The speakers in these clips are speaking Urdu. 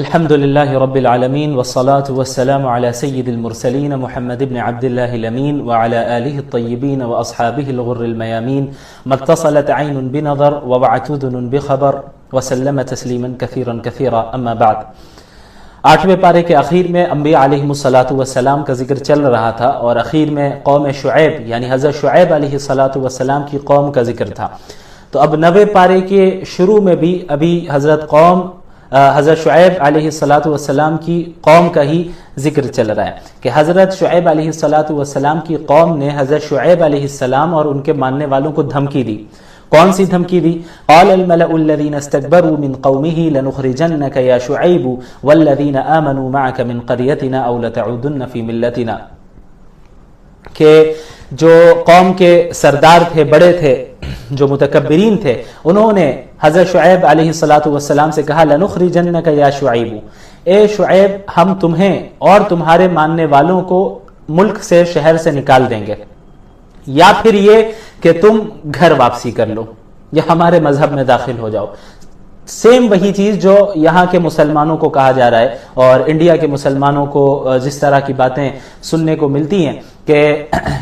الحمد لله رب العالمين والصلاة والسلام على سيد المرسلين محمد بن عبد الله الأمين وعلى آله الطيبين وأصحابه الغر الميامين ما اتصلت عين بنظر ووعت أذن بخبر وسلم تسليما كثيرا كثيرا أما بعد. 8ویں پارے کے اخیر میں انبیاء علیہم السلام کا ذکر چل رہا تھا اور اخیر میں قوم شعیب یعنی حضرت شعیب علیہ السلام کی قوم کا ذکر تھا. تو اب 9ویں پارے کے شروع میں بھی ابھی حضرت شعیب علیہ السلام کی قوم کا ہی ذکر چل رہا ہے کہ حضرت شعیب علیہ السلام کی قوم نے حضرت شعیب علیہ السلام اور ان کے ماننے والوں کو دھمکی دی. کون سی دھمکی دی؟ قال الملأ الذين استكبروا من قومه لنخرجنك يا شعيب والذين آمنوا معك من قريتنا أو لتعودن في ملتنا. کہ جو قوم کے سردار تھے، بڑے تھے، جو متکبرین تھے، انہوں نے حضرت شعیب علیہ السلام سے کہا لنخرجنك يا شعيب، اے شعیب ہم تمہیں اور تمہارے ماننے والوں کو ملک سے، شہر سے نکال دیں گے، یا پھر یہ کہ تم گھر واپسی کر لو یا ہمارے مذہب میں داخل ہو جاؤ. سیم وہی چیز جو یہاں کے مسلمانوں کو کہا جا رہا ہے اور انڈیا کے مسلمانوں کو جس طرح کی باتیں سننے کو ملتی ہیں کہ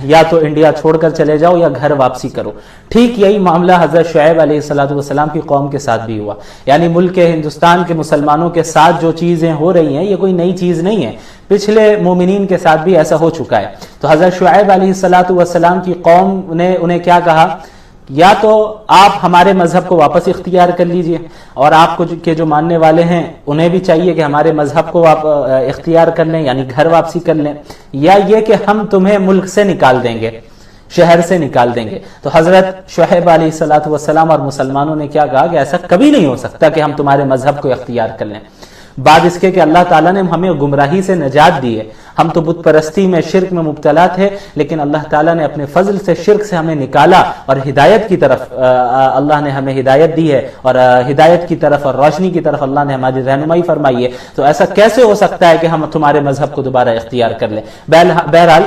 یا تو انڈیا چھوڑ کر چلے جاؤ یا گھر واپسی کرو. ٹھیک یہی معاملہ حضرت شعیب علیہ السلام کی قوم کے ساتھ بھی ہوا. یعنی ملک ہندوستان کے مسلمانوں کے ساتھ جو چیزیں ہو رہی ہیں یہ کوئی نئی چیز نہیں ہے، پچھلے مومنین کے ساتھ بھی ایسا ہو چکا ہے. تو حضرت شعیب علیہ السلام کی قوم نے انہیں کیا کہا؟ یا تو آپ ہمارے مذہب کو واپس اختیار کر لیجئے، اور آپ کو کے جو ماننے والے ہیں انہیں بھی چاہیے کہ ہمارے مذہب کو آپ اختیار کر لیں، یعنی گھر واپسی کر لیں، یا یہ کہ ہم تمہیں ملک سے نکال دیں گے، شہر سے نکال دیں گے. تو حضرت شعیب علیہ السلام اور مسلمانوں نے کیا کہا کہ ایسا کبھی نہیں ہو سکتا کہ ہم تمہارے مذہب کو اختیار کر لیں. بعد اس کے کہ اللہ تعالیٰ نے ہمیں گمراہی سے نجات دی ہے. ہم تو بت پرستی میں، شرک میں مبتلا تھے، لیکن اللہ تعالیٰ نے اپنے فضل سے شرک سے ہمیں نکالا اور ہدایت کی طرف اللہ نے ہمیں ہدایت دی ہے، اور ہدایت کی طرف اور روشنی کی طرف اللہ نے ہماری رہنمائی فرمائی ہے. تو ایسا کیسے ہو سکتا ہے کہ ہم تمہارے مذہب کو دوبارہ اختیار کر لیں؟ بہرحال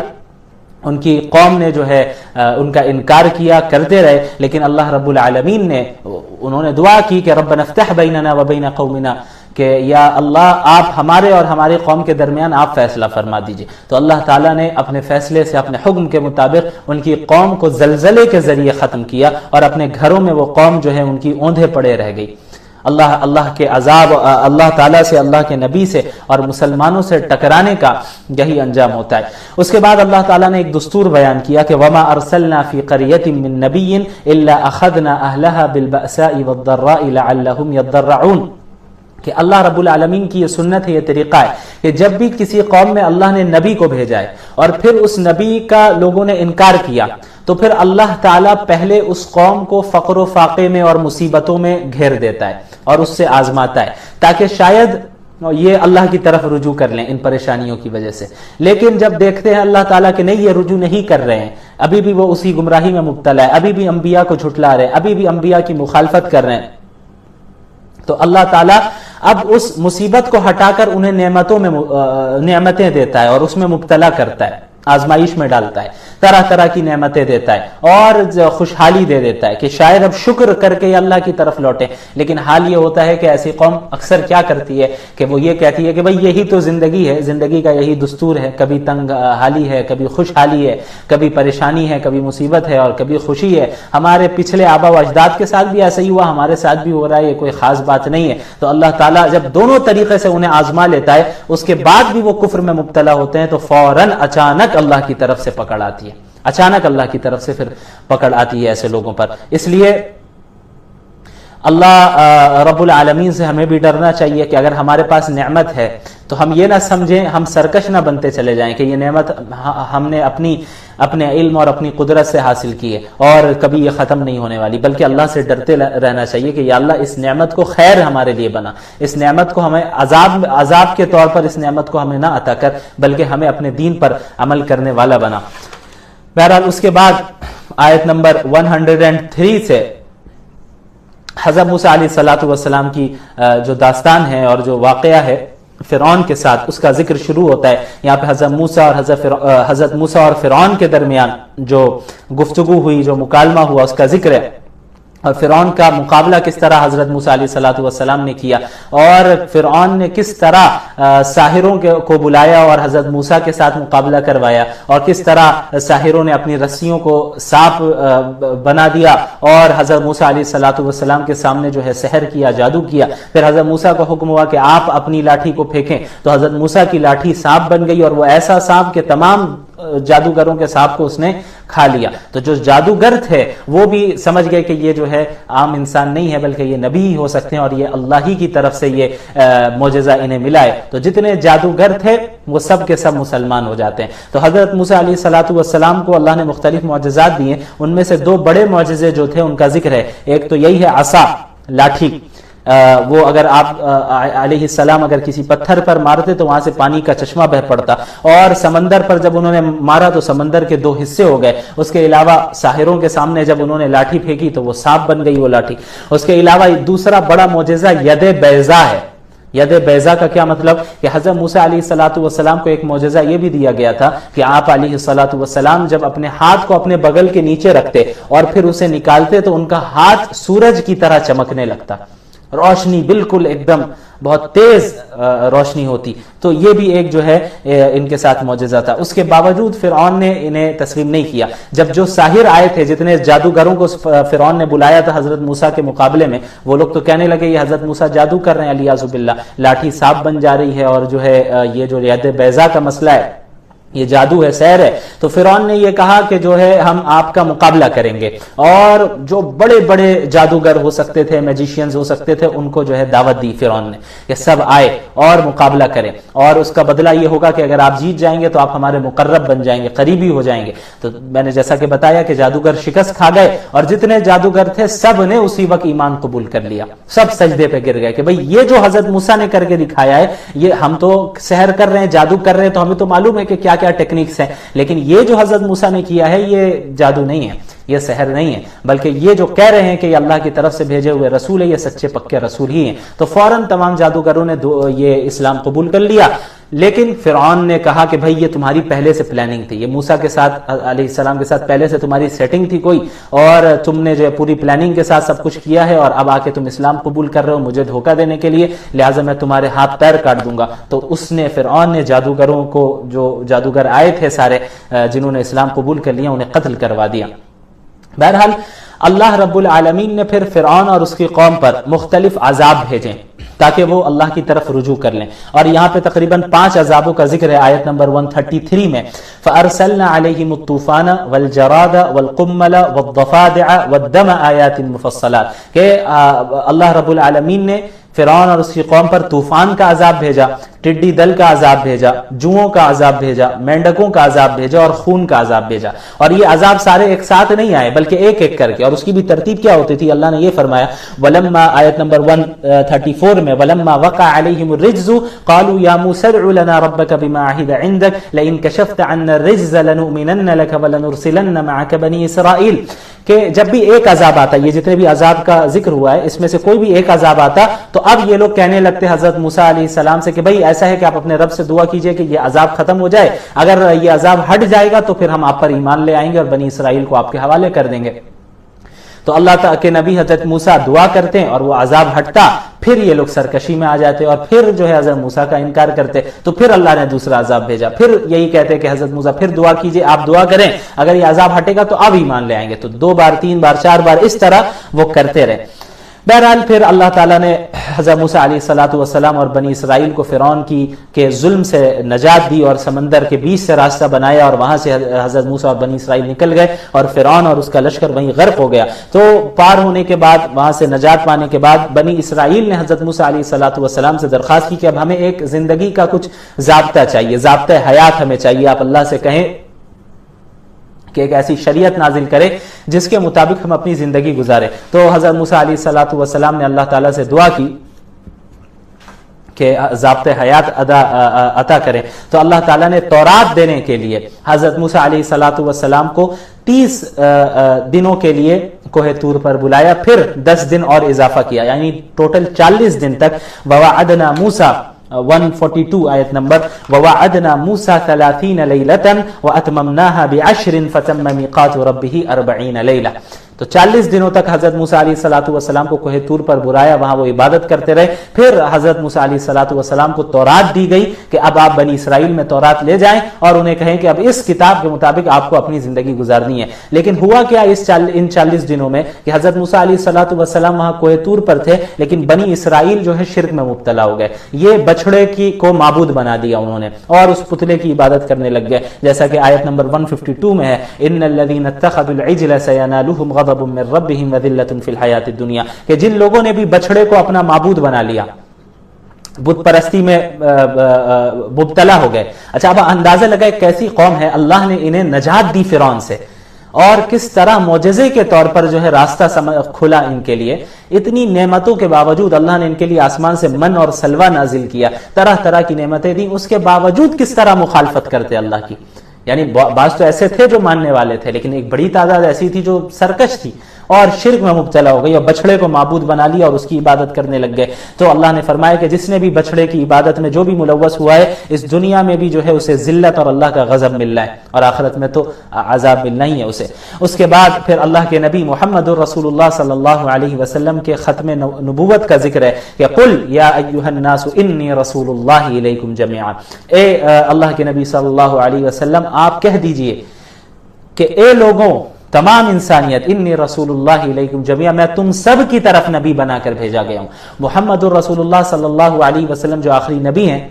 ان کی قوم نے جو ہے ان کا انکار کیا، کرتے رہے، لیکن اللہ رب العالمین نے انہوں نے دعا کی کہ ربنا افتح بیننا وبین قومنا، کہ یا اللہ آپ ہمارے اور ہماری قوم کے درمیان آپ فیصلہ فرما دیجئے. تو اللہ تعالیٰ نے اپنے فیصلے سے، اپنے حکم کے مطابق ان کی قوم کو زلزلے کے ذریعے ختم کیا، اور اپنے گھروں میں وہ قوم جو ہے ان کی اوندھے پڑے رہ گئی. اللہ کے عذاب، اللہ تعالیٰ سے، اللہ کے نبی سے اور مسلمانوں سے ٹکرانے کا یہی انجام ہوتا ہے. اس کے بعد اللہ تعالیٰ نے ایک دستور بیان کیا کہ وما ارسلنا فی قریۃ من نبی الا اخذنا اہلها بالبأساء والضراء لعلهم يضرعون. کہ اللہ رب العالمین کی یہ سنت ہے، یہ طریقہ ہے کہ جب بھی کسی قوم میں اللہ نے نبی کو بھیجا ہے اور پھر اس نبی کا لوگوں نے انکار کیا، تو پھر اللہ تعالیٰ پہلے اس قوم کو فقر و فاقے میں اور مصیبتوں میں گھیر دیتا ہے اور اس سے آزماتا ہے، تاکہ شاید یہ اللہ کی طرف رجوع کر لیں ان پریشانیوں کی وجہ سے. لیکن جب دیکھتے ہیں اللہ تعالیٰ کہ نہیں، یہ رجوع نہیں کر رہے ہیں، ابھی بھی وہ اسی گمراہی میں مبتلا ہے، ابھی بھی انبیاء کو جھٹلا رہے ہیں، ابھی بھی انبیاء کی مخالفت کر رہے ہیں، تو اللہ تعالیٰ اب اس مصیبت کو ہٹا کر انہیں نعمتیں دیتا ہے اور اس میں مبتلا کرتا ہے، آزمائش میں ڈالتا ہے، طرح طرح کی نعمتیں دیتا ہے اور خوشحالی دے دیتا ہے کہ شاید اب شکر کر کے اللہ کی طرف لوٹیں. لیکن حال یہ ہوتا ہے کہ ایسی قوم اکثر کیا کرتی ہے کہ وہ یہ کہتی ہے کہ بھئی یہی تو زندگی ہے، زندگی کا یہی دستور ہے، کبھی تنگ حالی ہے، کبھی خوشحالی ہے، کبھی پریشانی ہے، کبھی مصیبت ہے اور کبھی خوشی ہے. ہمارے پچھلے آبا و اجداد کے ساتھ بھی ایسا ہی ہوا، ہمارے ساتھ بھی ہو رہا ہے، یہ کوئی خاص بات نہیں ہے. تو اللہ تعالیٰ جب دونوں طریقے سے انہیں آزما لیتا ہے، اس کے بعد بھی وہ کفر میں مبتلا ہوتے ہیں، تو فوراً اچانک اللہ کی طرف سے پکڑ آتی ہے، اچانک اللہ کی طرف سے پھر پکڑ آتی ہے ایسے لوگوں پر. اس لیے اللہ رب العالمین سے ہمیں بھی ڈرنا چاہیے کہ اگر ہمارے پاس نعمت ہے تو ہم یہ نہ سمجھیں، ہم سرکش نہ بنتے چلے جائیں کہ یہ نعمت ہم نے اپنے علم اور اپنی قدرت سے حاصل کی ہے اور کبھی یہ ختم نہیں ہونے والی، بلکہ اللہ سے ڈرتے رہنا چاہیے کہ یا اللہ اس نعمت کو خیر ہمارے لیے بنا، اس نعمت کو ہمیں عذاب کے طور پر اس نعمت کو ہمیں نہ عطا کر، بلکہ ہمیں اپنے دین پر عمل کرنے والا بنا. بہرحال اس کے بعد آیت نمبر 103 سے حضرت موسیٰ علیہ السلام کی جو داستان ہے اور جو واقعہ ہے فرعون کے ساتھ، اس کا ذکر شروع ہوتا ہے. یہاں پہ حضرت موسیٰ اور فرعون کے درمیان جو گفتگو ہوئی، جو مکالمہ ہوا، اس کا ذکر ہے. اور فرعون کا مقابلہ کس طرح حضرت موسیٰ علیہ الصلوۃ والسلام نے کیا، اور فرعون نے کس طرح ساحروں کو بلایا اور حضرت موسیٰ کے ساتھ مقابلہ کروایا، اور کس طرح ساحروں نے اپنی رسیوں کو سانپ بنا دیا اور حضرت موسیٰ علیہ الصلوۃ والسلام کے سامنے جو ہے سحر کیا، جادو کیا۔ پھر حضرت موسیٰ کو حکم ہوا کہ آپ اپنی لاٹھی کو پھینکیں، تو حضرت موسیٰ کی لاٹھی سانپ بن گئی، اور وہ ایسا سانپ کہ تمام جادوگروں کے سانپ کو اس نے کھا لیا۔ تو جو جادوگر تھے وہ بھی سمجھ گئے کہ یہ جو ہے عام انسان نہیں ہے بلکہ یہ نبی ہی ہو سکتے ہیں، اور یہ اللہ ہی کی طرف سے یہ معجزہ انہیں ملا ہے۔ تو جتنے جادوگر تھے وہ سب کے سب مسلمان ہو جاتے ہیں۔ تو حضرت موسیٰ علیہ الصلوۃ والسلام کو اللہ نے مختلف معجزات دیے، ان میں سے دو بڑے معجزے جو تھے ان کا ذکر ہے۔ ایک تو یہی ہے عصا، لاٹھی، وہ اگر آپ علیہ السلام اگر کسی پتھر پر مارتے تو وہاں سے پانی کا چشمہ بہ پڑتا، اور سمندر پر جب انہوں نے مارا تو سمندر کے دو حصے ہو گئے۔ اس کے علاوہ ساحروں کے سامنے جب انہوں نے لاٹھی پھینکی تو وہ سانپ بن گئی وہ لاٹھی۔ اس کے علاوہ دوسرا بڑا معجزہ ید بیضا ہے۔ ید بیضا کا کیا مطلب کہ حضرت موسیٰ علیہ الصلوۃ والسلام کو ایک معجزہ یہ بھی دیا گیا تھا کہ آپ علیہ الصلوۃ والسلام جب اپنے ہاتھ کو اپنے بغل کے نیچے رکھتے اور پھر اسے نکالتے تو ان کا ہاتھ سورج کی طرح چمکنے لگتا، روشنی بالکل ایک دم بہت تیز روشنی ہوتی۔ تو یہ بھی ایک جو ہے ان کے ساتھ معجزہ تھا۔ اس کے باوجود فرعون نے انہیں تسلیم نہیں کیا۔ جب جو ساحر آئے تھے، جتنے جادوگروں کو فرعون نے بلایا تھا حضرت موسیٰ کے مقابلے میں، وہ لوگ تو کہنے لگے یہ حضرت موسیٰ جادو کر رہے ہیں، علیاذ باللہ، لاٹھی سانپ بن جا رہی ہے، اور جو ہے یہ جو ید بیضا کا مسئلہ ہے یہ جادو ہے، سحر ہے۔ تو فرعون نے یہ کہا کہ جو ہے ہم آپ کا مقابلہ کریں گے، اور جو بڑے بڑے جادوگر ہو سکتے تھے، میجیشینز ہو سکتے تھے، ان کو جو ہے دعوت دی فرعون نے کہ سب آئے اور مقابلہ کریں، اور اس کا بدلہ یہ ہوگا کہ اگر آپ جیت جائیں گے تو آپ ہمارے مقرب بن جائیں گے، قریبی ہو جائیں گے۔ تو میں نے جیسا کہ بتایا کہ جادوگر شکست کھا گئے، اور جتنے جادوگر تھے سب نے اسی وقت ایمان قبول کر لیا، سب سجدے پہ گر گئے کہ بھئی یہ جو حضرت موسیٰ نے کر کے دکھایا ہے، یہ ہم تو سحر کر رہے ہیں، جادو کر رہے ہیں، تو ہمیں تو معلوم ہے کہ کیا کیا ٹیکنیکس ہیں، لیکن یہ جو حضرت موسیٰ نے کیا ہے یہ جادو نہیں ہے، یہ سحر نہیں ہے، بلکہ یہ جو کہہ رہے ہیں کہ یہ اللہ کی طرف سے بھیجے ہوئے رسول ہے، یہ سچے پکے رسول ہی ہیں۔ تو فوراً تمام جادوگروں نے یہ اسلام قبول کر لیا۔ لیکن فرعون نے کہا کہ بھائی یہ تمہاری پہلے سے پلاننگ تھی، یہ موسیٰ کے ساتھ علیہ السلام کے ساتھ پہلے سے تمہاری سیٹنگ تھی کوئی، اور تم نے جو پوری پلاننگ کے ساتھ سب کچھ کیا ہے، اور اب آ کے تم اسلام قبول کر رہے ہو مجھے دھوکہ دینے کے لیے، لہٰذا میں تمہارے ہاتھ پیر کاٹ دوں گا۔ تو اس نے فرعون نے جادوگروں کو، جو جادوگر آئے تھے سارے جنہوں نے اسلام قبول کر لیا، انہیں قتل کروا دیا۔ بہرحال اللہ رب العالمین نے پھر فرعون اور اس کی قوم پر مختلف عذاب بھیجے تاکہ وہ اللہ کی طرف رجوع کر لیں، اور یہاں پہ تقریباً 5 عذابوں کا ذکر ہے آیت نمبر 133 میں۔ فَأَرْسَلْنَا عَلَيْهِمُ الطُّوفَانَ وَالْجَرَادَ وَالْقُمَّلَ وَالضَّفَادِعَ وَالدَّمَ آیَاتٍ مُفَصَّلَاتٍ، کہ اللہ رب العالمین نے فرعون اور اس کی قوم پر طوفان کا عذاب بھیجا، ٹڈی دل کا عذاب بھیجا، جوؤں کا عذاب بھیجا، مینڈکوں کا عذاب بھیجا، اور خون کا عذاب بھیجا۔ اور یہ عذاب سارے ایک ساتھ نہیں آئے بلکہ ایک ایک کر کے، اور اس کی بھی ترتیب کیا ہوتی تھی اللہ نے یہ فرمایا، وَلَمَّا آیت نمبر 134 میں، وَلَمَّا وَقَعَ عَلَيْهِمُ الرِّجْزُ قَالُوا يَا مُوسَى ادْعُ لَنَا رَبَّكَ بِمَا عَهِدَ عِندَكَ لَئِن كَشَفْتَ عَنَّا الرِّجْزَ لَنُؤْمِنَنَّ لَكَ وَلَنُرْسِلَنَّ مَعَكَ بَنِي إِسْرَائِيلَ، کہ جب بھی ایک عذاب آتا، یہ جتنے بھی عذاب کا ذکر ہوا ہے اس میں سے کوئی بھی ایک عذاب آتا تو اب یہ لوگ کہنے لگتے حضرت موسیٰ علیہ السلام سے کہ بھئی ایسا ہے کہ آپ اپنے رب سے دعا کیجئے کہ یہ عذاب ختم ہو جائے، اگر یہ عذاب ہٹ جائے گا تو پھر ہم آپ پر ایمان لے آئیں گے اور بنی اسرائیل کو آپ کے حوالے کر دیں گے۔ تو اللہ تعالیٰ کے نبی حضرت موسیٰ دعا کرتے ہیں اور وہ عذاب ہٹتا، پھر یہ لوگ سرکشی میں آ جاتے اور پھر جو ہے حضرت موسیٰ کا انکار کرتے، تو پھر اللہ نے دوسرا عذاب بھیجا، پھر یہی کہتے کہ حضرت موسیٰ پھر دعا کیجئے، آپ دعا کریں اگر یہ عذاب ہٹے گا تو اب ایمان لے آئیں گے۔ تو 2 بار 3 بار 4 بار اس طرح وہ کرتے رہے۔ بہرحال پھر اللہ تعالیٰ نے حضرت موسیٰ علیہ السلام اور بنی اسرائیل کو فرعون کے ظلم سے نجات دی اور سمندر کے بیچ سے راستہ بنایا، اور وہاں سے حضرت موسیٰ اور بنی اسرائیل نکل گئے اور فرعون اور اس کا لشکر وہیں غرق ہو گیا۔ تو پار ہونے کے بعد، وہاں سے نجات پانے کے بعد، بنی اسرائیل نے حضرت موسیٰ علیہ السلام سے درخواست کی کہ اب ہمیں ایک زندگی کا کچھ ضابطہ چاہیے، ضابطہ حیات ہمیں چاہیے، آپ اللہ سے کہیں کہ ایک ایسی شریعت نازل کرے جس کے مطابق ہم اپنی زندگی گزارے۔ تو حضرت موسیٰ علیہ السلام نے اللہ تعالیٰ سے دعا کی کہ ضابطۂ حیات عطا کریں، تو اللہ تعالیٰ نے تورات دینے کے لیے حضرت موسیٰ علیہ السلام کو 30 دنوں کے لیے کوہ طور پر بلایا، پھر 10 دن اور اضافہ کیا، یعنی ٹوٹل 40 دن تک۔ وَوَعَدْنَا مُوسَىٰ 142 آیت نمبر، وَوَعَدْنَا مُوسَىٰ 30 لَيْلَةً وَأَتْمَمْنَاهَا ب10 فَتَمَّ مِيقَاتُ رَبِّهِ 40 لَيْلَةً، تو 40 دنوں تک حضرت موسیٰ علیہ الصلوۃ والسلام کو کوہ طور پر بلایا، وہاں وہ عبادت کرتے رہے. پھر حضرت موسیٰ علیہ الصلوۃ والسلام کو تورات دی گئی کہ اب آپ بنی اسرائیل میں تورات لے جائیں اور انہیں کہیں کہ اب اس کتاب کے مطابق آپ کو اپنی زندگی گزارنی ہے. لیکن ہوا کیا ان 40 دنوں میں کہ حضرت موسیٰ علیہ الصلوۃ والسلام وہاں کوہ طور پر تھے، لیکن بنی اسرائیل جو ہے شرک میں مبتلا ہو گئے. یہ بچڑے کو معبود بنا دیا انہوں نے اور اس پتلے کی عبادت کرنے لگ گئے، جیسا کہ آیت نمبر 152 میں ہے، ان الذين اتخذوا العجل سينالهم غضب من ربهم وذلة في الحیاۃ الدنیا، کہ جن لوگوں نے بھی بچڑے کو اپنا معبود بنا لیا، بت پرستی میں مبتلا ہو گئے. اچھا اب اندازہ لگائے کیسی قوم ہے، اللہ نے انہیں نجات دی فرعون سے، اور کس طرح معجزے کے طور پر جو ہے راستہ کھلا ان کے لیے. اتنی نعمتوں کے باوجود اللہ نے ان کے لیے آسمان سے من اور سلوہ نازل کیا، طرح طرح کی نعمتیں دیں، اس کے باوجود کس طرح مخالفت کرتے اللہ کی. یعنی بعض تو ایسے تھے جو ماننے والے تھے، لیکن ایک بڑی تعداد ایسی تھی جو سرکش تھی اور شرک میں مبتلا ہو گئی اور بچڑے کو معبود بنا لیا اور اس کی عبادت کرنے لگ گئے. تو اللہ نے فرمایا کہ جس نے بھی بچڑے کی عبادت میں جو بھی ملوث ہوا ہے، اس دنیا میں بھی جو ہے اسے ذلت اور اللہ کا غضب مل رہا ہے، اور آخرت میں تو عذاب ملنا ہی ہے اسے. اس کے بعد پھر اللہ کے نبی محمد رسول اللہ صلی اللہ علیہ وسلم کے ختم نبوت کا ذکر ہے کہ قل یا ایھا الناس انی رسول اللہ الیکم جميعا، اے اللہ کے نبی صلی اللہ علیہ وسلم آپ کہہ دیجئے کہ اے لوگوں، تمام انسانیت، انی رسول اللہ علیکم جميعا، میں تم سب کی طرف نبی بنا کر بھیجا گیا ہوں. محمد الرسول اللہ صلی اللہ علیہ وسلم جو آخری نبی ہیں،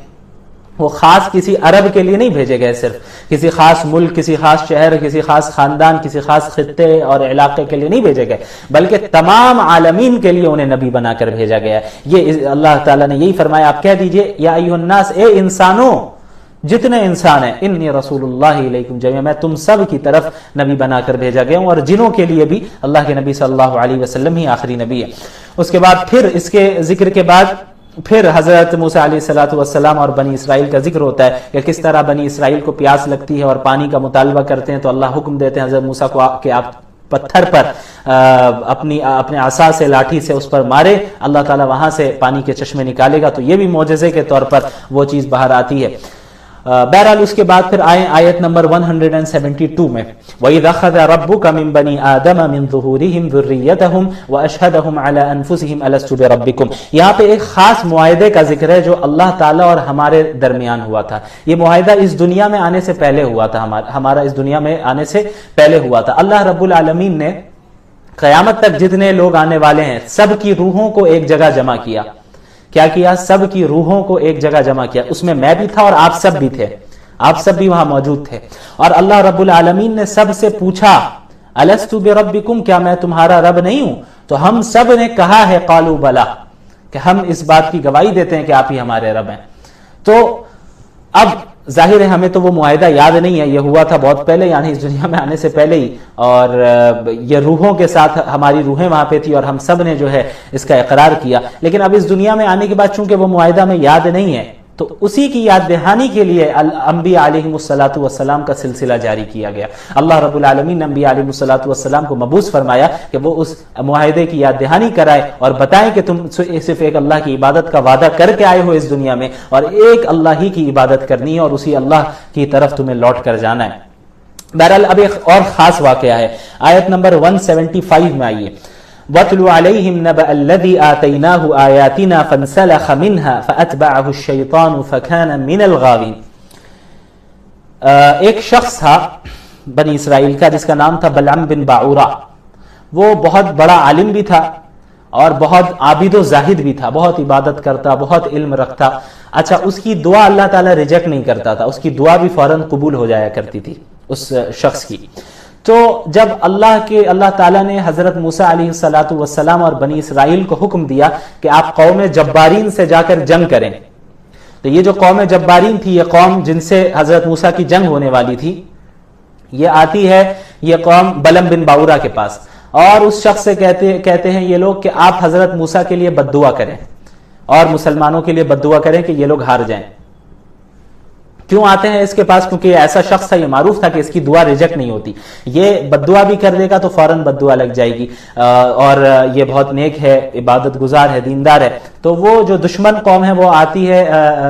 وہ خاص کسی عرب کے لیے نہیں بھیجے گئے، صرف کسی خاص ملک، کسی خاص شہر، کسی خاص خاندان، کسی خاص خطے اور علاقے کے لیے نہیں بھیجے گئے، بلکہ تمام عالمین کے لیے انہیں نبی بنا کر بھیجا گیا. یہ اللہ تعالیٰ نے یہی فرمایا، آپ کہہ دیجئے یا ایھا الناس، اے انسانوں، جتنے انسان ہیں، انی رسول اللہ علیکم جميعا، میں تم سب کی طرف نبی بنا کر بھیجا گیا ہوں، اور جنوں کے لیے بھی اللہ کے نبی صلی اللہ علیہ وسلم ہی آخری نبی ہے. اس کے بعد پھر اس کے ذکر کے بعد پھر حضرت موسیٰ علیہ الصلوۃ والسلام اور بنی اسرائیل کا ذکر ہوتا ہے کہ کس طرح بنی اسرائیل کو پیاس لگتی ہے اور پانی کا مطالبہ کرتے ہیں، تو اللہ حکم دیتے ہیں حضرت موسیٰ کو کہ آپ پتھر پر اپنے عصا سے، لاٹھی سے اس پر مارے، اللہ تعالیٰ وہاں سے پانی کے چشمے نکالے گا. تو یہ بھی معجزے کے طور پر وہ چیز باہر آتی ہے. بہرحال اس کے بعد پھر آیت نمبر 172 میں وَإِذْ أَخَذَ رَبُّكَ مِنْ بَنِي آدَمَ مِنْ ظُهُورِهِمْ ذُرِّيَّتَهُمْ وَأَشْهَدَهُمْ عَلَىٰ أَنفُسِهِمْ أَلَسْتُ بِرَبِّكُمْ. یہاں پہ ایک خاص معاہدے کا ذکر ہے جو اللہ تعالیٰ اور ہمارے درمیان ہوا تھا. یہ معاہدہ اس دنیا میں آنے سے پہلے ہوا تھا، ہمارا اس دنیا میں آنے سے پہلے ہوا تھا. اللہ رب العالمین نے قیامت تک جتنے لوگ آنے والے ہیں سب کی روحوں کو ایک جگہ جمع کیا. کیا کیا؟ سب کی روحوں کو ایک جگہ جمع کیا. اس میں میں بھی تھا اور آپ سب بھی تھے، آپ سب بھی وہاں موجود تھے. اور اللہ رب العالمین نے سب سے پوچھا الستو بربکم، کیا میں تمہارا رب نہیں ہوں؟ تو ہم سب نے کہا ہے قالوا بلا، کہ ہم اس بات کی گواہی دیتے ہیں کہ آپ ہی ہمارے رب ہیں. تو اب ظاہر ہے ہمیں تو وہ معاہدہ یاد نہیں ہے، یہ ہوا تھا بہت پہلے، یعنی اس دنیا میں آنے سے پہلے ہی، اور یہ روحوں کے ساتھ ہماری روحیں وہاں پہ تھی اور ہم سب نے جو ہے اس کا اقرار کیا. لیکن اب اس دنیا میں آنے کے بعد چونکہ وہ معاہدہ میں یاد نہیں ہے، تو اسی کی یاد دہانی کے لیے انبیاء علیہم الصلاۃ والسلام کا سلسلہ جاری کیا گیا. اللہ رب العالمین نے انبیاء علیہم الصلاۃ والسلام کو مبعوث فرمایا کہ وہ اس معاہدے کی یاد دہانی کرائے اور بتائیں کہ تم صرف ایک اللہ کی عبادت کا وعدہ کر کے آئے ہو اس دنیا میں، اور ایک اللہ ہی کی عبادت کرنی ہے اور اسی اللہ کی طرف تمہیں لوٹ کر جانا ہے. بہرحال اب ایک اور خاص واقعہ ہے، آیت نمبر 175 میں آئیے. وَاتْلُ عَلَيْهِمْ نَبَأَ الَّذِي آتَيْنَاهُ آيَاتِنَا فَانْسَلَخَ مِنْهَا فَأَتْبَعَهُ الشَّيْطَانُ فَكَانَ مِنَ الْغَاوِينَ. ایک شخص تھا بنی اسرائیل کا جس کا نام تھا بلعم بن باعورہ. وہ بہت بڑا عالم بھی تھا اور بہت عابد و زاہد بھی تھا، بہت عبادت کرتا، بہت علم رکھتا. اچھا، اس کی دعا اللہ تعالیٰ ریجیکٹ نہیں کرتا تھا، اس کی دعا بھی فوراً قبول ہو جایا کرتی تھی اس شخص کی. تو جب اللہ تعالیٰ نے حضرت موسیٰ علیہ الصلاۃ والسلام اور بنی اسرائیل کو حکم دیا کہ آپ قوم جبارین سے جا کر جنگ کریں، تو یہ جو قوم جبارین تھی، یہ قوم جن سے حضرت موسیٰ کی جنگ ہونے والی تھی، یہ آتی ہے یہ قوم بلعم بن باعورہ کے پاس، اور اس شخص سے کہتے ہیں یہ لوگ کہ آپ حضرت موسیٰ کے لیے بد دعا کریں اور مسلمانوں کے لیے بد دعا کریں کہ یہ لوگ ہار جائیں. کیوں آتے ہیں اس کے پاس؟ کیونکہ یہ ایسا شخص تھا، یہ معروف تھا کہ اس کی دعا ریجیکٹ نہیں ہوتی. یہ بد دعا بھی کر دے گا تو فوراً بد دعا لگ جائے گی، اور یہ بہت نیک ہے، عبادت گزار ہے، دیندار ہے. تو وہ جو دشمن قوم ہے وہ آتی ہے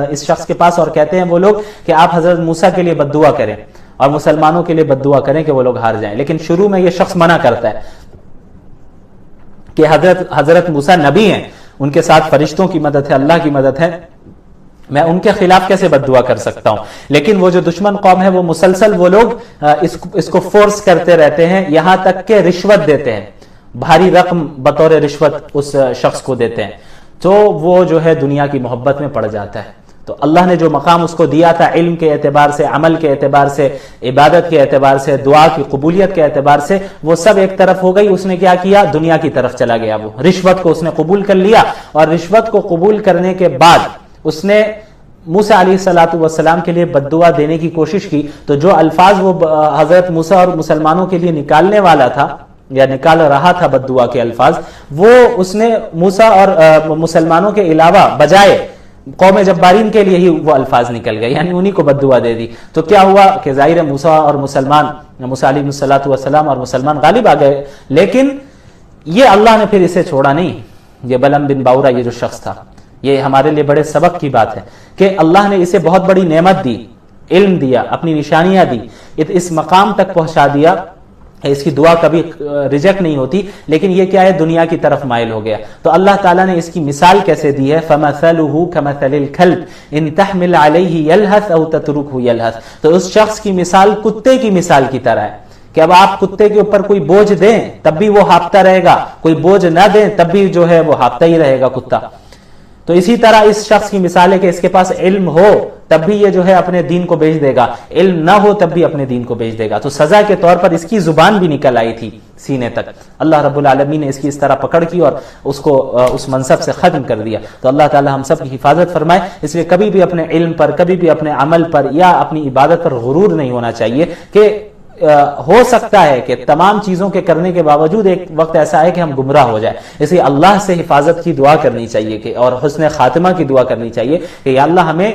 اس شخص کے پاس اور کہتے ہیں وہ لوگ کہ آپ حضرت موسیٰ کے لیے بد دعا کریں اور مسلمانوں کے لیے بد دعا کریں کہ وہ لوگ ہار جائیں. لیکن شروع میں یہ شخص منع کرتا ہے کہ حضرت موسیٰ نبی ہیں، ان کے ساتھ فرشتوں کی مدد ہے، اللہ کی مدد ہے، میں ان کے خلاف کیسے بد دعا کر سکتا ہوں؟ لیکن وہ جو دشمن قوم ہے وہ مسلسل وہ لوگ اس کو فورس کرتے رہتے ہیں، یہاں تک کہ رشوت دیتے ہیں، بھاری رقم بطور رشوت اس شخص کو دیتے ہیں، تو وہ جو ہے دنیا کی محبت میں پڑ جاتا ہے۔ تو اللہ نے جو مقام اس کو دیا تھا علم کے اعتبار سے، عمل کے اعتبار سے، عبادت کے اعتبار سے، دعا کی قبولیت کے اعتبار سے، وہ سب ایک طرف ہو گئی۔ اس نے کیا کیا؟ دنیا کی طرف چلا گیا، وہ رشوت کو اس نے قبول کر لیا، اور رشوت کو قبول کرنے کے بعد اس نے موسیٰ علیہ السلام کے لیے بد دعا دینے کی کوشش کی، تو جو الفاظ وہ حضرت موسیٰ اور مسلمانوں کے لیے نکالنے والا تھا یا نکال رہا تھا بد دعا کے الفاظ، وہ اس نے موسیٰ اور مسلمانوں کے علاوہ بجائے قوم جبارین کے لیے ہی وہ الفاظ نکل گئے، یعنی انہی کو بد دعا دے دی۔ تو کیا ہوا کہ ظاہر موسیٰ علیہ السلام اور مسلمان غالب آ گئے، لیکن یہ اللہ نے پھر اسے چھوڑا نہیں۔ یہ بلعم بن باورہ، یہ جو شخص تھا، یہ ہمارے لیے بڑے سبق کی بات ہے کہ اللہ نے اسے بہت بڑی نعمت دی، علم دیا، اپنی نشانیاں دی، اس مقام تک پہنچا دیا، اس کی دعا کبھی ریجیکٹ نہیں ہوتی، لیکن یہ کیا ہے؟ دنیا کی طرف مائل ہو گیا۔ تو اللہ تعالیٰ نے اس کی مثال کیسے دی ہے؟ فَمَثَلُهُ كَمَثَلِ الْكَلْبِ إِن تَحْمِلْ عَلَيْهِ يَلْهَثْ أَوْ تَتْرُكْهُ يَلْهَثْ۔ تو اس شخص کی مثال کتے کی مثال کی طرح ہے کہ اب آپ کتے کے اوپر کوئی بوجھ دیں تب بھی وہ ہاپتا رہے گا، کوئی بوجھ نہ دیں تب بھی جو ہے وہ ہاپتا ہی رہے گا کتا۔ تو اسی طرح اس شخص کی مثال ہے کہ اس کے پاس علم ہو تب بھی یہ جو ہے اپنے دین کو بیچ دے گا، علم نہ ہو تب بھی اپنے دین کو بیچ دے گا۔ تو سزا کے طور پر اس کی زبان بھی نکل آئی تھی سینے تک، اللہ رب العالمین نے اس کی اس طرح پکڑ کی اور اس کو اس منصب سے ختم کر دیا۔ تو اللہ تعالی ہم سب کی حفاظت فرمائے۔ اس لیے کبھی بھی اپنے علم پر، کبھی بھی اپنے عمل پر یا اپنی عبادت پر غرور نہیں ہونا چاہیے کہ ہو سکتا ہے کہ تمام چیزوں کے کرنے کے باوجود ایک وقت ایسا ہے کہ ہم گمراہ ہو جائے۔ اس لیے اللہ سے حفاظت کی دعا کرنی چاہیے کہ اور حسن خاتمہ کی دعا کرنی چاہیے کہ یا اللہ ہمیں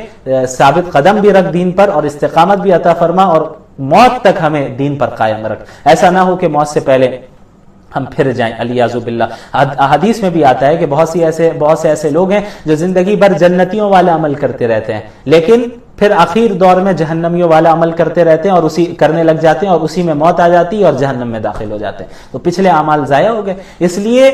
ثابت قدم بھی رکھ دین پر اور استقامت بھی عطا فرما، اور موت تک ہمیں دین پر قائم رکھ۔ ایسا نہ ہو کہ موت سے پہلے ہم پھر جائیں، علیاذ باللہ۔ حدیث میں بھی آتا ہے کہ بہت سے ایسے لوگ ہیں جو زندگی بھر جنتیوں والا عمل کرتے رہتے ہیں، لیکن پھر آخر دور میں جہنمیوں والا عمل کرتے رہتے ہیں اور اسی کرنے لگ جاتے ہیں، اور اسی میں موت آ جاتی ہے اور جہنم میں داخل ہو جاتے ہیں۔ تو پچھلے اعمال ضائع ہو گئے۔ اس لیے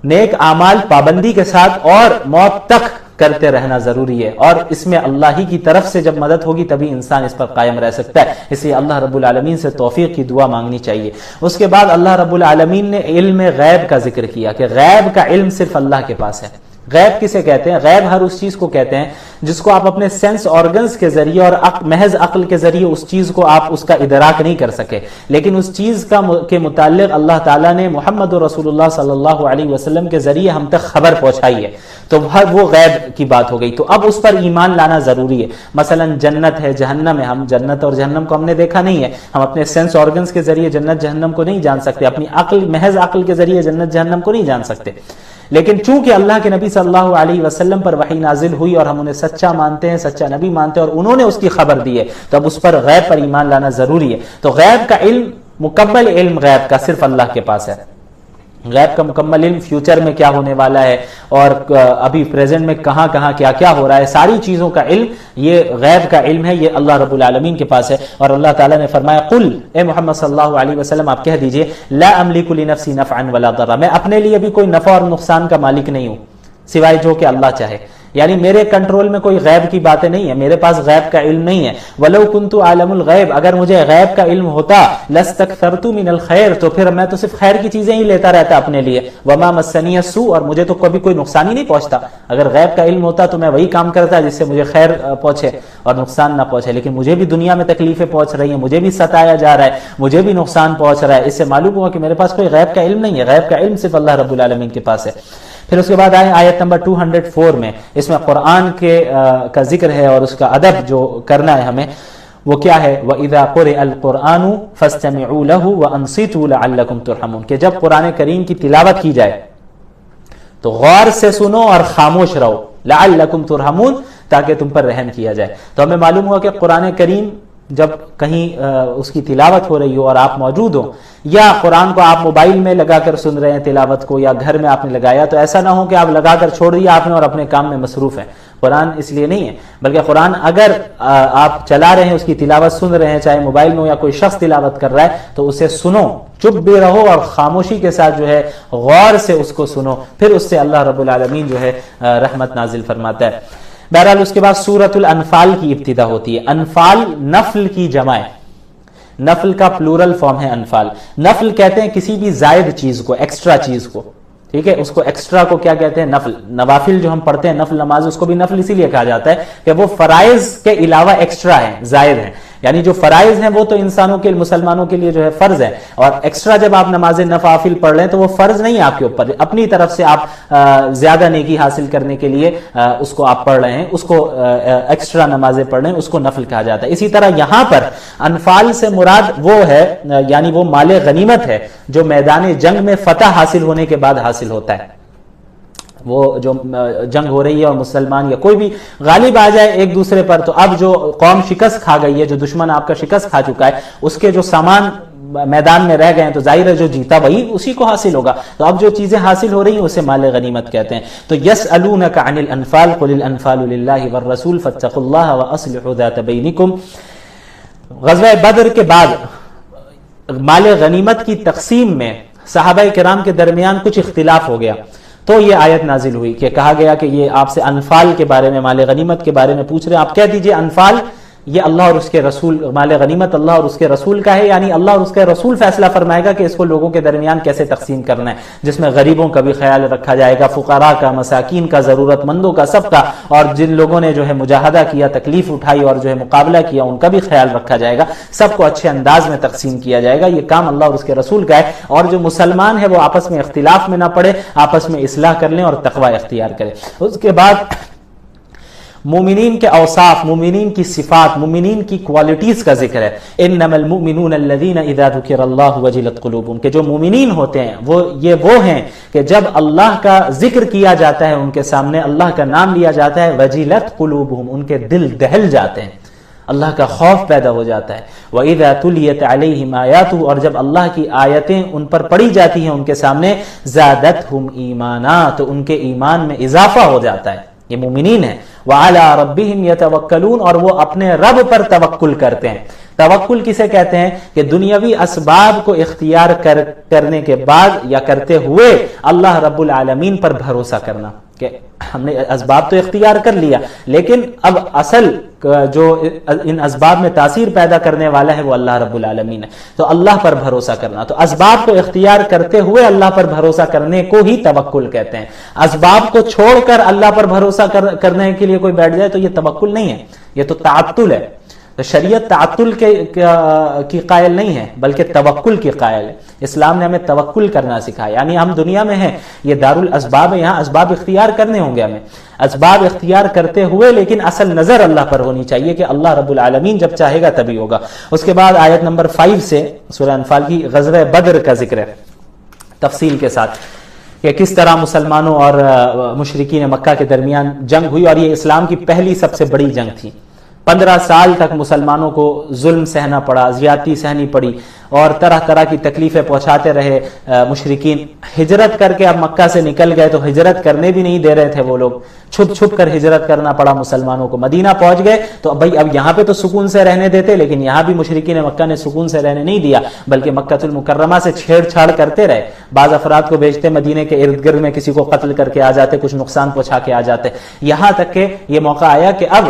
نیک اعمال پابندی کے ساتھ اور موت تک کرتے رہنا ضروری ہے، اور اس میں اللہ ہی کی طرف سے جب مدد ہوگی تبھی انسان اس پر قائم رہ سکتا ہے۔ اس لیے اللہ رب العالمین سے توفیق کی دعا مانگنی چاہیے۔ اس کے بعد اللہ رب العالمین نے علم غیب کا ذکر کیا کہ غیب کا علم صرف اللہ کے پاس ہے۔ غیب کسے کہتے ہیں؟ غیب ہر اس چیز کو کہتے ہیں جس کو آپ اپنے سینس آرگنز کے ذریعے اور محض عقل کے ذریعے اس چیز کو آپ اس کا ادراک نہیں کر سکے، لیکن اس چیز کے متعلق اللہ تعالیٰ نے محمد رسول اللہ صلی اللہ علیہ وسلم کے ذریعے ہم تک خبر پہنچائی ہے، تو وہ غیب کی بات ہو گئی۔ تو اب اس پر ایمان لانا ضروری ہے۔ مثلا جنت ہے، جہنم ہے، ہم جنت اور جہنم کو ہم نے دیکھا نہیں ہے، ہم اپنے سینس آرگنز کے ذریعے جنت جہنم کو نہیں جان سکتے، اپنی محض عقل کے ذریعے جنت جہنم کو نہیں جان سکتے، لیکن چونکہ اللہ کے نبی صلی اللہ علیہ وسلم پر وحی نازل ہوئی اور ہم انہیں سچا مانتے ہیں، سچا نبی مانتے ہیں، اور انہوں نے اس کی خبر دی ہے، تو اب اس پر غیب پر ایمان لانا ضروری ہے۔ تو غیب کا علم، مکمل علم غیب کا صرف اللہ کے پاس ہے۔ غیب کا مکمل علم، فیوچر میں کیا ہونے والا ہے اور ابھی پریزنٹ میں کہاں کیا کیا ہو رہا ہے، ساری چیزوں کا علم، یہ غیب کا علم ہے، یہ اللہ رب العالمین کے پاس ہے۔ اور اللہ تعالیٰ نے فرمایا قل، اے محمد صلی اللہ علیہ وسلم آپ کہہ دیجئے، لا املک لنفسی نفعا ولا ضرا، میں اپنے لیے بھی کوئی نفع اور نقصان کا مالک نہیں ہوں سوائے جو کہ اللہ چاہے، یعنی میرے کنٹرول میں کوئی غیب کی باتیں نہیں ہے، میرے پاس غیب کا علم نہیں ہے۔ وَلَوْ كُنْتُ عَالَمُ الْغَيْبِ، اگر مجھے غیب کا علم ہوتا، لَاسْتَكْثَرْتُ مِنَ الْخَيْرِ، تو پھر میں تو صرف خیر کی چیزیں ہی لیتا رہتا اپنے لیے۔ وَمَا مَسَّنِيَ السُّوءُ، اور مجھے تو کبھی کوئی نقصان ہی نہیں پہنچتا۔ اگر غیب کا علم ہوتا تو میں وہی کام کرتا جس سے مجھے خیر پہنچے اور نقصان نہ پہنچے، لیکن مجھے بھی دنیا میں تکلیفیں پہنچ رہی ہیں، مجھے بھی ستایا جا رہا ہے، مجھے بھی نقصان پہنچ رہا ہے، اس سے معلوم ہوا کہ میرے پاس کوئی غیب کا علم نہیں ہے۔ غیب کا علم صرف اللہ رب العالمین کے پاس ہے۔ پھر اس کے بعد آئے آیت نمبر 204 میں، اس میں قرآن کا ذکر ہے اور اس کا ادب جو کرنا ہے ہمیں، وہ کیا ہے؟ وَإِذَا قُرِئَ الْقُرْآنُ فَاسْتَمِعُوا لَهُ وَأَنصِتُوا لَعَلَّكُمْ تُرْحَمُونَ، کہ جب قرآن کریم کی تلاوت کی جائے تو غور سے سنو اور خاموش رہو، لَعَلَّكُمْ تُرْحَمُونَ، تاکہ تم پر رحم کیا جائے۔ تو ہمیں معلوم ہوا کہ قرآن کریم جب کہیں اس کی تلاوت ہو رہی ہو اور آپ موجود ہو، یا قرآن کو آپ موبائل میں لگا کر سن رہے ہیں تلاوت کو، یا گھر میں آپ نے لگایا، تو ایسا نہ ہو کہ آپ لگا کر چھوڑ دیا آپ نے اور اپنے کام میں مصروف ہیں۔ قرآن اس لیے نہیں ہے، بلکہ قرآن اگر آپ چلا رہے ہیں، اس کی تلاوت سن رہے ہیں، چاہے موبائل میں ہو یا کوئی شخص تلاوت کر رہا ہے، تو اسے سنو، چپ بھی رہو اور خاموشی کے ساتھ جو ہے غور سے اس کو سنو، پھر اس سے اللہ رب العالمین جو ہے رحمت نازل فرماتا ہے۔ بہرحال اس کے بعد سورۃ الانفال کی ابتدا ہوتی ہے۔ انفال نفل کی جمع ہے، نفل کا پلورل فارم ہے انفال۔ نفل کہتے ہیں کسی بھی زائد چیز کو، ایکسٹرا چیز کو، ٹھیک ہے، اس کو ایکسٹرا کو کیا کہتے ہیں؟ نفل۔ نوافل جو ہم پڑھتے ہیں، نفل نماز، اس کو بھی نفل اسی لیے کہا جاتا ہے کہ وہ فرائض کے علاوہ ایکسٹرا ہیں، زائد ہیں، یعنی جو فرائض ہیں وہ تو انسانوں کے، مسلمانوں کے لیے جو ہے فرض ہے، اور ایکسٹرا جب آپ نماز نوافل پڑھ رہے ہیں تو وہ فرض نہیں ہے آپ کے اوپر، اپنی طرف سے آپ زیادہ نیکی حاصل کرنے کے لیے اس کو آپ پڑھ رہے ہیں، اس کو ایکسٹرا نمازیں پڑھ رہے ہیں، اس کو نفل کہا جاتا ہے۔ اسی طرح یہاں پر انفال سے مراد وہ ہے، یعنی وہ مال غنیمت ہے جو میدان جنگ میں فتح حاصل ہونے کے بعد حاصل ہوتا ہے۔ وہ جو جنگ ہو رہی ہے اور مسلمان یا کوئی بھی غالب آ جائے ایک دوسرے پر، تو اب جو قوم شکست کھا گئی ہے، جو دشمن آپ کا شکست کھا چکا ہے، اس کے جو سامان میدان میں رہ گئے ہیں، تو ظاہر ہے جو جیتا وہی اسی کو حاصل ہوگا، تو اب جو چیزیں حاصل ہو رہی ہیں اسے مال غنیمت کہتے ہیں۔ تو یسألونک عن الانفال قل الانفال للہ والرسول فاتقوا اللہ واصلحوا ذات بینکم۔ غزوہ بدر کے بعد مال غنیمت کی تقسیم میں صحابہ کرام کے درمیان کچھ اختلاف ہو گیا، تو یہ آیت نازل ہوئی کہ کہا گیا کہ یہ آپ سے انفال کے بارے میں، مال غنیمت کے بارے میں پوچھ رہے ہیں، آپ کہہ دیجئے انفال یہ اللہ اور اس کے رسول، مال غنیمت اللہ اور اس کے رسول کا ہے، یعنی اللہ اور اس کے رسول فیصلہ فرمائے گا کہ اس کو لوگوں کے درمیان کیسے تقسیم کرنا ہے، جس میں غریبوں کا بھی خیال رکھا جائے گا، فقراء کا، مساکین کا، ضرورت مندوں کا، سب کا، اور جن لوگوں نے جو ہے مجاہدہ کیا، تکلیف اٹھائی اور جو ہے مقابلہ کیا، ان کا بھی خیال رکھا جائے گا، سب کو اچھے انداز میں تقسیم کیا جائے گا۔ یہ کام اللہ اور اس کے رسول کا ہے، اور جو مسلمان ہے وہ آپس میں اختلاف میں نہ پڑے، آپس میں اصلاح کر لیں اور تقوی اختیار کریں۔ اس کے بعد مومنین کے اوصاف، مومنین کی صفات، مومنین کی کوالٹیز کا ذکر ہے۔ انما المؤمنون الذین اذا ذکر اللہ وجلت قلوبهم، کہ جو مومنین ہوتے ہیں وہ ہیں کہ جب اللہ کا ذکر کیا جاتا ہے ان کے سامنے، اللہ کا نام لیا جاتا ہے، وجلت قلوبهم، ان کے دل دہل جاتے ہیں، اللہ کا خوف پیدا ہو جاتا ہے۔ وَإِذَا تُلِيَتْ عَلَيْهِمْ آيَاتُهُ، اور جب اللہ کی آیتیں ان پر پڑھی جاتی ہیں ان کے سامنے، زَادَتْهُمْ ایمانا، تو ان کے ایمان میں اضافہ ہو جاتا ہے، یہ مومنین ہیں۔ وَعَلَىٰ رَبِّهِمْ يَتَوَكَّلُونَ، اور وہ اپنے رب پر توکل کرتے ہیں۔ توکل کسے کہتے ہیں؟ کہ دنیاوی اسباب کو اختیار کرنے کے بعد یا کرتے ہوئے اللہ رب العالمین پر بھروسہ کرنا، کہ ہم نے اسباب تو اختیار کر لیا، لیکن اب اصل جو ان اسباب میں تاثیر پیدا کرنے والا ہے وہ اللہ رب العالمین ہے، تو اللہ پر بھروسہ کرنا۔ تو اسباب کو اختیار کرتے ہوئے اللہ پر بھروسہ کرنے کو ہی توکل کہتے ہیں۔ اسباب کو چھوڑ کر اللہ پر بھروسہ کرنے کے لیے کوئی بیٹھ جائے تو یہ توکل نہیں ہے، یہ تو تعطل ہے۔ تو شریعت تعطل کی قائل نہیں ہے بلکہ توکل کی قائل ہے۔ اسلام نے ہمیں توکل کرنا سکھایا، یعنی ہم دنیا میں ہیں، یہ دارالاسباب ہے، یہاں اسباب اختیار کرنے ہوں گے ہمیں، اسباب اختیار کرتے ہوئے، لیکن اصل نظر اللہ پر ہونی چاہیے کہ اللہ رب العالمین جب چاہے گا تبھی ہوگا۔ اس کے بعد آیت نمبر 5 سے سورہ انفال کی غزوہ بدر کا ذکر ہے تفصیل کے ساتھ، کہ کس طرح مسلمانوں اور مشرکین مکہ کے درمیان جنگ ہوئی، اور یہ اسلام کی پہلی سب سے بڑی جنگ تھی۔ 15 سال تک مسلمانوں کو ظلم سہنا پڑا، زیادتی سہنی پڑی، اور طرح طرح کی تکلیفیں پہنچاتے رہے مشرکین۔ ہجرت کر کے اب مکہ سے نکل گئے تو ہجرت کرنے بھی نہیں دے رہے تھے وہ لوگ، چھپ چھپ کر ہجرت کرنا پڑا مسلمانوں کو۔ مدینہ پہنچ گئے تو بھائی اب یہاں پہ تو سکون سے رہنے دیتے، لیکن یہاں بھی مشرکین مکہ نے سکون سے رہنے نہیں دیا، بلکہ مکہ المکرمہ سے چھیڑ چھاڑ کرتے رہے۔ بعض افراد کو بھیجتے مدینے کے ارد گرد میں، کسی کو قتل کر کے آ جاتے، کچھ نقصان پہنچا کے آ جاتے، یہاں تک کہ یہ موقع آیا کہ اب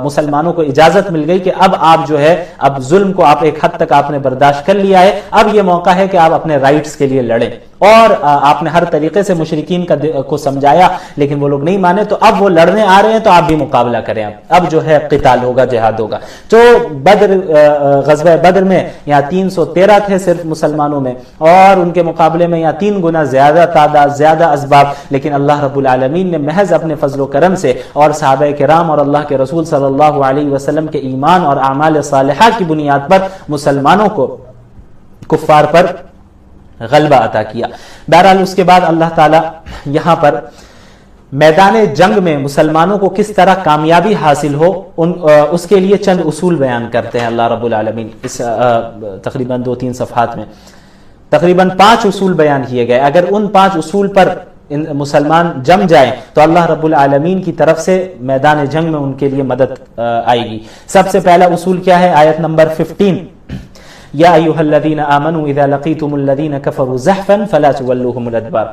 مسلمانوں کو اجازت مل گئی کہ اب آپ جو ہے، اب ظلم کو آپ ایک حد تک آپ نے برداشت کر لیا ہے، اب یہ موقع ہے کہ آپ اپنے رائٹس کے لیے لڑیں۔ اور آپ نے ہر طریقے سے مشرکین کو سمجھایا، لیکن وہ لوگ نہیں مانے، تو اب وہ لڑنے آ رہے ہیں تو آپ بھی مقابلہ کریں، اب جو ہے قتال ہوگا، جہاد ہوگا۔ تو غزوہ بدر میں یہاں 313 تھے صرف مسلمانوں میں، اور ان کے مقابلے میں یہاں 3 گنا زیادہ تعداد، زیادہ اسباب، لیکن اللہ رب العالمین نے محض اپنے فضل و کرم سے اور صحابہ کرام اور اللہ کے رسول صلی اللہ علیہ وسلم کے ایمان اور اعمال صالحہ کی بنیاد پر مسلمانوں کو کفار پر غلبہ عطا کیا۔ بہرحال اس کے بعد اللہ تعالی یہاں پر میدان جنگ میں مسلمانوں کو کس طرح کامیابی حاصل ہو اس کے لیے چند اصول بیان کرتے ہیں اللہ رب العالمین۔ اس تقریباً 2-3 صفحات میں تقریباً 5 اصول بیان کیے گئے۔ اگر ان 5 اصول پر مسلمان جم جائیں تو اللہ رب العالمین کی طرف سے میدان جنگ میں ان کے لیے مدد آئے گی۔ سب سے پہلا اصول کیا ہے؟ آیت نمبر 15، یا ایھا الذین آمنوا اذا لقیتم الذین کفروا زحفا فلا تولوہم الادبار۔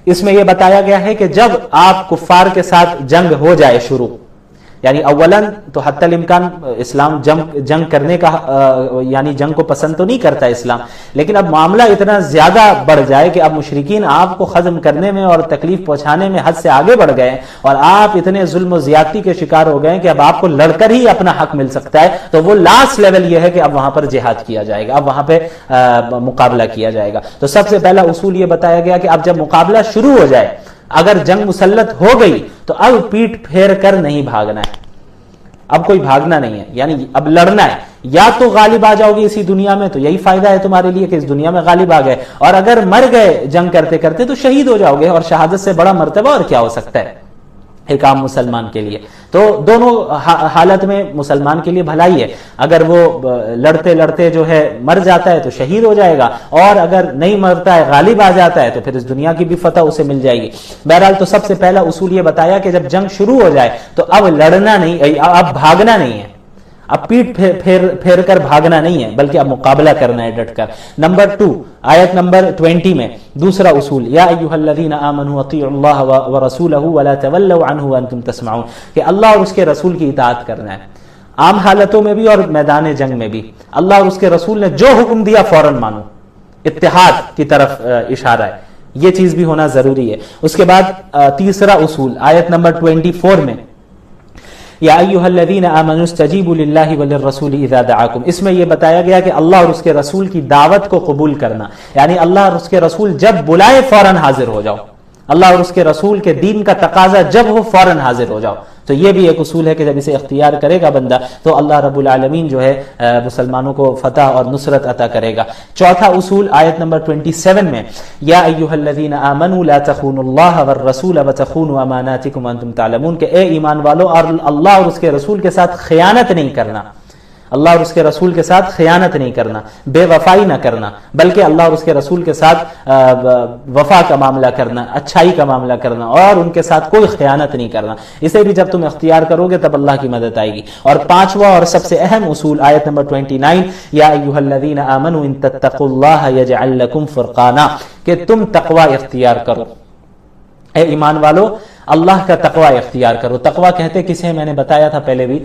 اس میں یہ بتایا گیا ہے کہ جب آپ کفار کے ساتھ جنگ ہو جائے شروع، یعنی اولاً تو حتی الامکان اسلام جنگ کرنے کا یعنی جنگ کو پسند تو نہیں کرتا اسلام، لیکن اب معاملہ اتنا زیادہ بڑھ جائے کہ اب مشرکین آپ کو ختم کرنے میں اور تکلیف پہنچانے میں حد سے آگے بڑھ گئے اور آپ اتنے ظلم و زیادتی کے شکار ہو گئے کہ اب آپ کو لڑ کر ہی اپنا حق مل سکتا ہے، تو وہ لاسٹ لیول یہ ہے کہ اب وہاں پر جہاد کیا جائے گا، اب وہاں پہ مقابلہ کیا جائے گا۔ تو سب سے پہلا اصول یہ بتایا گیا کہ اب جب مقابلہ شروع ہو جائے، اگر جنگ مسلط ہو گئی تو اب پیٹ پھیر کر نہیں بھاگنا ہے، اب کوئی بھاگنا نہیں ہے، یعنی اب لڑنا ہے۔ یا تو غالب آ جاؤ گے اسی دنیا میں تو یہی فائدہ ہے تمہارے لیے کہ اس دنیا میں غالب آ گئے، اور اگر مر گئے جنگ کرتے کرتے تو شہید ہو جاؤ گے، اور شہادت سے بڑا مرتبہ اور کیا ہو سکتا ہے ایک عام مسلمان کے لیے۔ تو دونوں حالت میں مسلمان کے لیے بھلائی ہے، اگر وہ لڑتے لڑتے جو ہے مر جاتا ہے تو شہید ہو جائے گا، اور اگر نہیں مرتا ہے غالب آ جاتا ہے تو پھر اس دنیا کی بھی فتح اسے مل جائے گی۔ بہرحال تو سب سے پہلا اصول یہ بتایا کہ جب جنگ شروع ہو جائے تو اب لڑنا نہیں، اب بھاگنا نہیں ہے، اب پیٹ پھیر کر بھاگنا نہیں ہے، بلکہ اب مقابلہ کرنا ہے ڈٹ کر۔ نمبر 2 آیت نمبر 20 میں دوسرا اصول، یا ایھا الذین آمنوا اطیعوا اللہ ورسولہ ولا تولوا عنہ وانتم تسمعون، کہ اللہ اور اس کے رسول کی اطاعت کرنا ہے، عام حالتوں میں بھی اور میدان جنگ میں بھی۔ اللہ اور اس کے رسول نے جو حکم دیا فوراً مانو، اتحاد کی طرف اشارہ ہے، یہ چیز بھی ہونا ضروری ہے۔ اس کے بعد تیسرا اصول آیت نمبر 24 میں، یا ایھا الذین آمنوا استجیبوا للہ وللرسول اذا دعاکم، اس میں یہ بتایا گیا کہ اللہ اور اس کے رسول کی دعوت کو قبول کرنا، یعنی اللہ اور اس کے رسول جب بلائے فوراً حاضر ہو جاؤ، اللہ اور اس کے رسول کے دین کا تقاضا جب ہو فوراً حاضر ہو جاؤ۔ تو یہ بھی ایک اصول ہے کہ جب اسے اختیار کرے گا بندہ تو اللہ رب العالمین جو ہے مسلمانوں کو فتح اور نصرت عطا کرے گا۔ چوتھا اصول آیت نمبر 27 میں، یا ایھا الذین آمنوا لا تخونوا اللہ والرسول وتخونوا اماناتکم وانتم تعلمون، کہ اے ایمان والو، اور اللہ اور اس کے رسول کے ساتھ خیانت نہیں کرنا، اللہ اور اس کے رسول کے ساتھ خیانت نہیں کرنا، بے وفائی نہ کرنا، بلکہ اللہ اور اس کے رسول کے ساتھ وفا کا معاملہ کرنا، اچھائی کا معاملہ کرنا، اور ان کے ساتھ کوئی خیانت نہیں کرنا۔ اسے بھی جب تم اختیار کرو گے تب اللہ کی مدد آئے گی۔ اور پانچواں اور سب سے اہم اصول آیت نمبر 29، یا ایھا الذین آمنوا ان تتقوا اللہ یجعل لکم فرقانا، کہ تم تقوی اختیار کرو، اے ایمان والو اللہ کا تقوی اختیار کرو۔ تقوی کہتے کسے میں نے بتایا تھا پہلے بھی،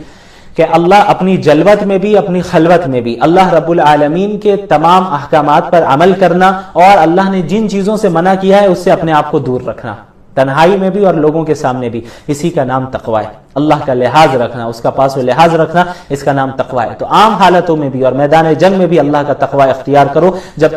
کہ اللہ اپنی جلوت میں بھی اپنی خلوت میں بھی اللہ رب العالمین کے تمام احکامات پر عمل کرنا، اور اللہ نے جن چیزوں سے منع کیا ہے اس سے اپنے آپ کو دور رکھنا، تنہائی میں بھی اور لوگوں کے سامنے بھی، اسی کا نام تقوی ہے۔ اللہ کا لحاظ رکھنا، اس کا پاس و لحاظ رکھنا، اس کا نام تقوی ہے۔ تو عام حالتوں میں بھی اور میدان جنگ میں بھی اللہ کا تقوی اختیار کرو۔ جب تم